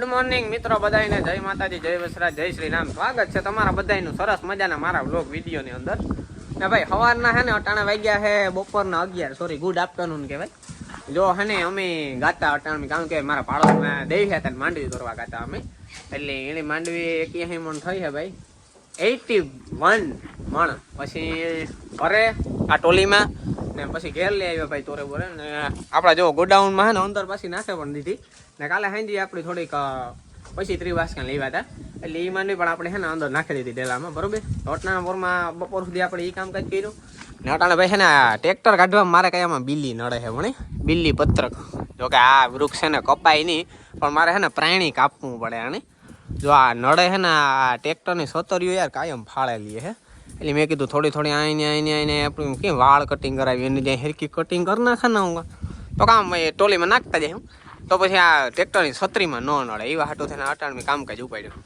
Good morning મિત્રો બધાને જય માતાજી જય વસરાજ જય શ્રી રામ સ્વાગત છે તમારા બધાનું સરસ મજાના મારા વ્લોગ વિડીયો ની અંદર ને ભાઈ સવારના હે ને અટાણા વાગ્યા હે બપોરના 11 સોરી ગુડ આફ્ટરનૂન કહેવાય જો હે ને અમે ગાતા અટાણા કારણ કે મારા પાડોશમાં દેવી હતા માંડવી દોરવા ગાતા અમે એટલે એની માંડવી 81 મણ થઈ હે ભાઈ 81 મણ પછી ઘરે આ ટોલીમાં ને પછી ઘેર લઈ આવ્યા ભાઈ તોરે બોરે ને આપણા જો ગોડાઉનમાં હે ને અંદર પાછી નાખે પણ દીધી ને કાલે હાંજી આપણી થોડીક પછી 30 વાસકા લેવા હતા એટલે એ માંડવી પણ આપણે હે ને અંદર નાખી દીધી ડેલામાં બરોબર અટાણા પોરમાં બપોર સુધી આપણે એ કામકાજ કર્યું ને અટાણા ભાઈ છે ને ટ્રેક્ટર કાઢવામાં મારે કયામાં બિલ્લી નડે છે ભણે બિલ્લી પત્રક જો કે આ વૃક્ષ છે ને કપાય નહીં પણ મારે છે ને પ્રાણી કાપવું પડે આને જો આ નડે છે ને આ ટ્રેક્ટરની સતરીઓ યાર કાયમ ફાળેલી છે એટલે મેં કીધું થોડી આઈને આપણે કેમ વાળ કટિંગ કરાવી એની જ્યાં હેરકી કટિંગ કરી નાખે ને હું તો કામ ટોલીમાં નાખતા જાય હું તો પછી આ ટ્રેક્ટરની છત્રીમાં ન નડે એવા હાટું થઈને અટાણું કામકાજ ઉપાડ્યું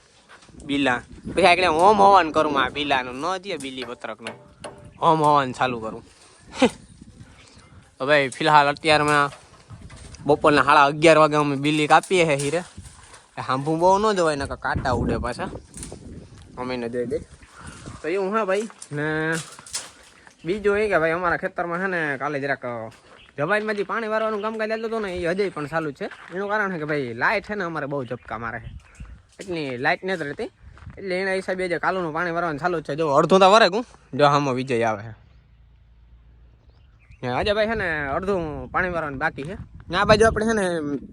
બિલ્લા પછી આગળ હોમ હવન કરું આ બિલ્લાનું ન દે બિલ્લી પત્રકનું હોમ હવન ચાલુ કરું હવે ફિલહાલ અત્યારમાં બપોરના 11:30 વાગે અમે બિલ્લી કાપીએ છે હીરે હાંભું બહુ ન જવાય ને કાંટા ઉડે પાછા અમે ને દઈ દે તો એવું હા ભાઈ ને બીજું એ કે ભાઈ અમારા ખેતરમાં છે ને કાલે જરાક જવાઈમાંથી પાણી વારવાનું કામકાજ ચાલતું હતું ને એ હજે પણ ચાલુ છે એનું કારણ છે કે ભાઈ લાઇટ છે ને અમારે બહુ ઝપકા મારે છે એટલી લાઇટ નથી રહેતી એટલે એના હિસાબે જે કાલુનું પાણી વારવાનું ચાલુ જ છે જો અડધું તો વરે હું જો આમાં વિજય આવે છે આજે ભાઈ છે ને અડધું પાણી વારવાનું બાકી છે ને આ બાજુ આપણે છે ને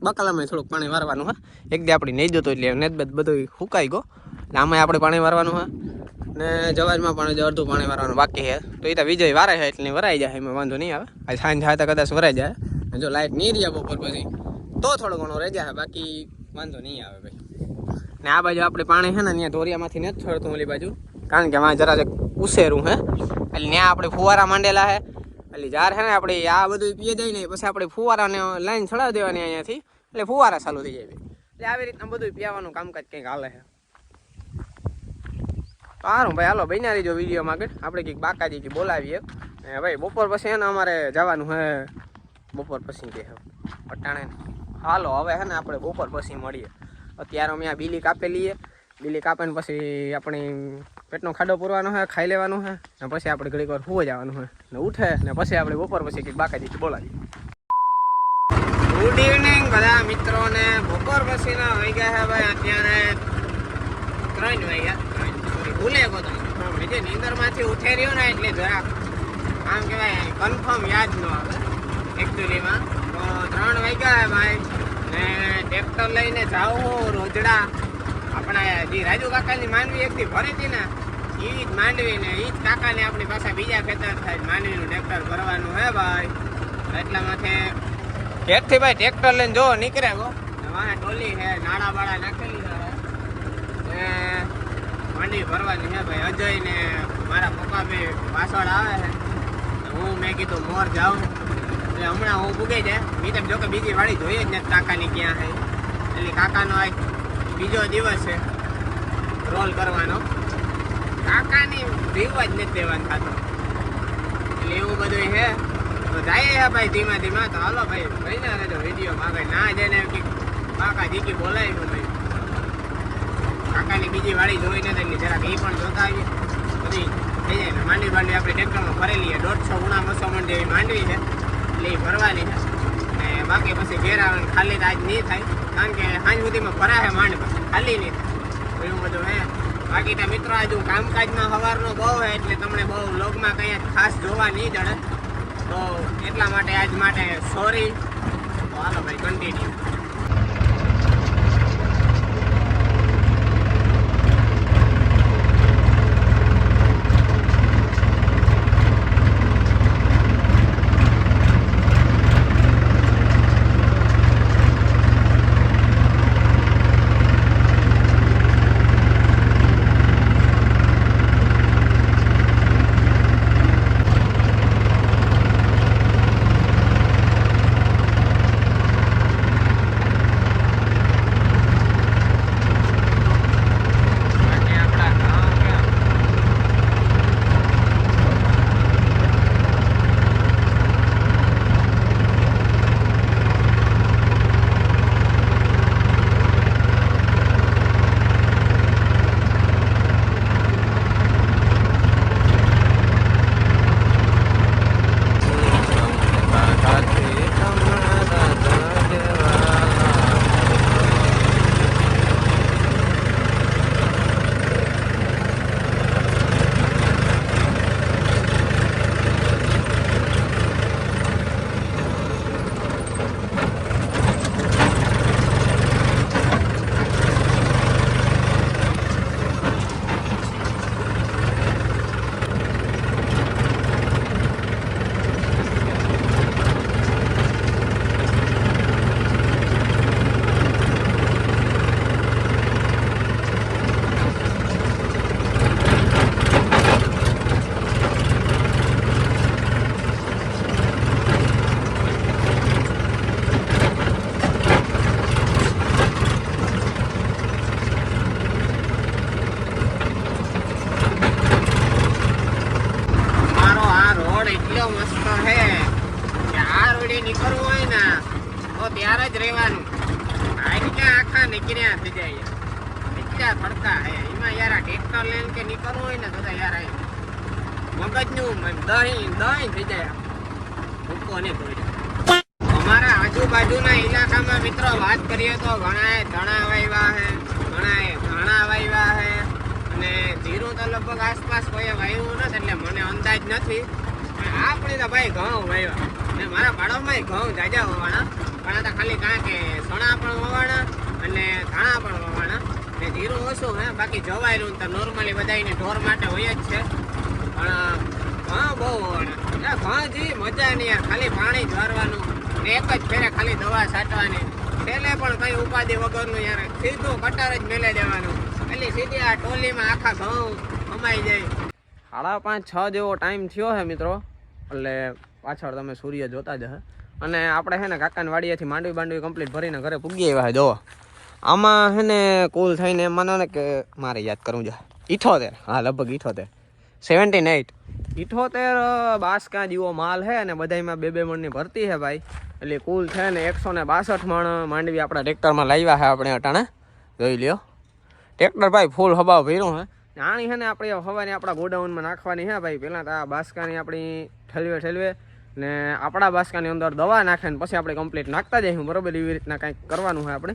બકાલામાં થોડુંક પાણી વારવાનું હા એક દી આપણી નહીં જતું એટલે નેતબેત બધું સુકાઈ ગયો એટલે આમાં આપણે પાણી વારવાનું હા ને જવાજમાં પણ અડધું પાણી વારવાનું બાકી છે તો એ તો વિજય વારે છે એટલે વરાઈ જાય એમાં વાંધો નહીં આવે આ સાંજ થાય તો કદાચ વરાઈ જાય જો લાઇટ નહીં રહ્યા બપોર પછી તો થોડો ઘણો રહી જાય બાકી વાંધો નહીં આવે ભાઈ ને આ બાજુ આપણે પાણી છે ને ત્યાં દોરિયામાંથી નથી છોડતું ઓલી બાજુ કારણ કે આમાં જરા ઉસેરું હે એટલે ત્યાં આપણે ફુવારા માંડેલા છે એટલે જાર છે ને આપણે આ બધું પીએ જાય ને પછી આપણે ફુવારાને લાઈન ચડાવી દેવાની અહીંયાથી એટલે ફુવારા ચાલુ થઈ જાય એટલે આવી રીતના બધું પીવાનું કામકાજ કંઈક હાલે છે તો સારું ભાઈ હાલો બન્યા રહીજો વિડીયોમાં આગળ આપણે કંઈક બાકાજી બોલાવીએ ને ભાઈ બપોર પછી છે ને અમારે જવાનું હે બપોર પછી કે અટાણે હાલો હવે છે ને આપણે બપોર પછી મળીએ અત્યારે અમે આ બિલી કાપેલીએ બિલી કાપે ને પછી આપણે પેટનો ખાડો પૂરવાનો છે ખાઈ લેવાનું છે ને પછી આપણે ઘડીક વાર સુવા જવાનું છે ને ઉઠે ને પછી આપણે બપોર પછી કંઈક બાકાજી બોલાવીએ ગુડ ઇવનિંગ બધા મિત્રોને બપોર પછીના વાગ્યા છે ભાઈ અત્યારે 3 વાગ્યા ભૂલે ગયો તો બીજે નીંદરમાંથી ઉઠે રહ્યો ને એટલે જરાક આમ કહેવાય કન્ફર્મ યાદ ન આવે એકચ્યુઅલીમાં તો 3 વાગ્યા હે ભાઈ ને ટ્રેક્ટર લઈને જાઉં રોજડા આપણા જે રાજુ કાકાની માંડવી એકથી ભરી હતી ને એ જ માંડવી ને એ જ કાકાને આપણી પાછા બીજા ખેતર થાય માંડવીનું ટ્રેક્ટર ભરવાનું હે ભાઈ એટલા માટે ઘેરથી ભાઈ ટ્રેક્ટર લઈને જો નીકળે ગો વાહે ટોલી છે નાળા બાળા નાખેલી છે માંડવી ભરવાની છે ભાઈ અજય ને મારા પપ્પા બે પાછળ આવે છે હું મેં કીધું મોર જાઉં એટલે હમણાં હું પૂગી જાય બીજા જો કે બીજી વાળી જોઈએ જ નથી કાકાની ક્યાં છે એટલે કાકાનો આજ બીજો દિવસ છે રોલ કરવાનો કાકાની રીવા જ નથી દેવાનું થતો એટલે એવું બધું છે તો જાય ભાઈ ધીમા ધીમા તો હાલો ભાઈ ભાઈ ના રહેજો વિડીયોમાં આગળ ના જઈને કાકા જીકી બોલાવી ભાઈ કાકાની બીજી વાળી જોઈ નથી એટલે જરાક એ પણ જોતા આવીએ બધી થઈ જાય ને માંડવી બાંડવી આપણે ટ્રેક્ટરમાં ભરેલી છે 150 200 મણ જેવી માંડવી છે એટલે એ ભરવાની છે ને બાકી પછી ઘેર આવે ખાલી તો આજ નહીં થાય કારણ કે સાંજ સુધીમાં ભરાશે માંડ પછી ખાલી નહીં થાય એવું બધું હે બાકી તો મિત્રો આજ હું કામકાજમાં સવારનો બહુ હે એટલે તમને બહુ વ્લોગમાં કંઈ ખાસ જોવા નહીં જડે તો એટલા માટે આજ માટે સોરી તો હાલો ભાઈ કન્ટિન્યુ નીકળ્યા થઈ જાય નીકળ્યા ફરતા હે એમાં યાર ટ્રેક્ટર લઈને કે નીકળવું હોય ને તો યાર મગજનું દહીં થઈ જાય ભૂકો ને થોડી અમારા આજુબાજુના ઇલાકામાં મિત્રો વાત કરીએ તો ઘણાએ ધણા વાવ્યા હે ઘણાએ ધાણા વાવ્યા હે અને જીરું તો લગભગ આસપાસ કોઈ વાવ્યું નથી એટલે મને અંદાજ નથી આપણે તો ભાઈ ઘઉં વાવ્યા અને મારા પાડોમાં ઘઉં જાજા હોવાના પણ આ તો ખાલી કાં કે સણા પણ હોવાના અને ધાણા પણ હોવાના ને જીરું ઓછું હે બાકી જવાયેલું તો નોર્મલી બધાને ઢોર માટે હોય જ છે પણ ઘઉં બહુ હોવાના ઘઉં જેવી મજા નહીં યાર ખાલી પાણી ઝરવાનું એક જ ફેરે ખાલી દવા છાંટવાની છેલ્લે પણ કઈ ઉપાધિ વગરનું યાર સીધું કટર જ મેલે દેવાનું એટલે સીધી આ ટોલીમાં આખા ઘઉં કમાઈ જાય 5:30-6 જેવો ટાઈમ થયો છે મિત્રો એટલે પાછળ તમે સૂર્ય જોતા જ હે અને આપણે છે ને કાકાની વાડીએથી માંડવી કમ્પ્લીટ ભરીને ઘરે પૂગી આવ્યા છે જો આમાં છે ને કુલ થઈને એમ માનો ને કે મારે યાદ કરવું છે 78 હા લગભગ 78 78 બાસકા જેવો માલ છે અને બધામાં 2 મણની ભરતી છે ભાઈ એટલે કુલ છે ને 162 મણ માંડવી આપણા ટ્રેક્ટરમાં લાવ્યા છે આપણે અટાણે જોઈ લ્યો ટ્રેક્ટર ભાઈ ફૂલ હબાવ ભર્યું છે આણી છે ને આપણે હવાની આપણા ગોડાઉનમાં નાખવાની છે ભાઈ પહેલાં તો આ બાસકાની આપણી ઠલવે ને આપણા બાસકાની અંદર દવા નાખે ને પછી આપણે કમ્પ્લીટ નાખતા જઈશું બરોબર એવી રીતના કંઈક કરવાનું છે આપણે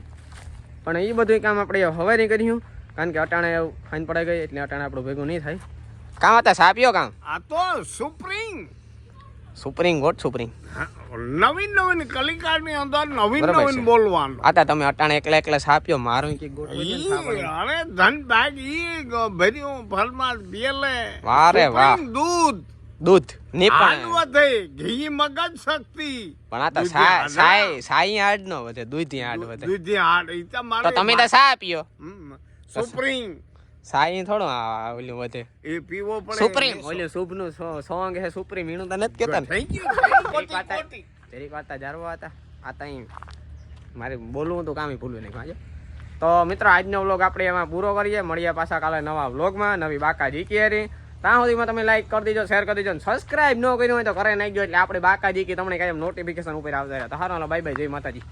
પણ એ બધું કામ આપણે હવે નહીં કર્યું કારણ કે અટાણે એવું ફાઈન પડાઈ ગઈ એટલે અટાણે આપણું ભેગું નહીં થાય કામ હતા સાપ્યો કામ આ તો સુપ્રીમ વોટ સુપ્રીમ નવીન કલિકાની અંદર નવીન બોલવાનું આતા તમે અટાણે એકલા સાપ્યો મારું કે ગોટ અરે ધન બેગ ઈ ભર્યું ફરમાસ બેલે વારે વાહ દૂધ ની પણ થઈ ઘી મગજ શક્તિ પણ આ તો સાઈ આડ નો વધે દૂધી આડ વધે દૂધી આડ ઈ તો તમે તો સાપ્યો સુપ્રીમ સાઈ થોડો ઓલું વધે એ પીવો પડે સુપ્રીમ ઓલું શુભ નું સોંગ હે સુપ્રીમ ઈનું તો નથી કેતા થેન્ક યુ તેરી વાતા જારવા હતા આ તઈ મારે બોલવું તો કામ ભૂલવું નહીં આજે તો મિત્રો આજનો વ્લોગ આપણે એમાં પૂરો કરીએ મળીએ પાછા કાલે નવા વ્લોગમાં નવી બાકા જીકી ત્યાં સુધીમાં તમે લાઈક કરી દેજો શેર કરી દેજો સબસ્ક્રાઇબ ન કર્યું હોય તો કરે નાખજો એટલે આપણે બાકા જીકી તમને કાંઈ નોટિફિકેશન ઉપર આવતા રહે તો હારો બાય બાય જય માતાજી.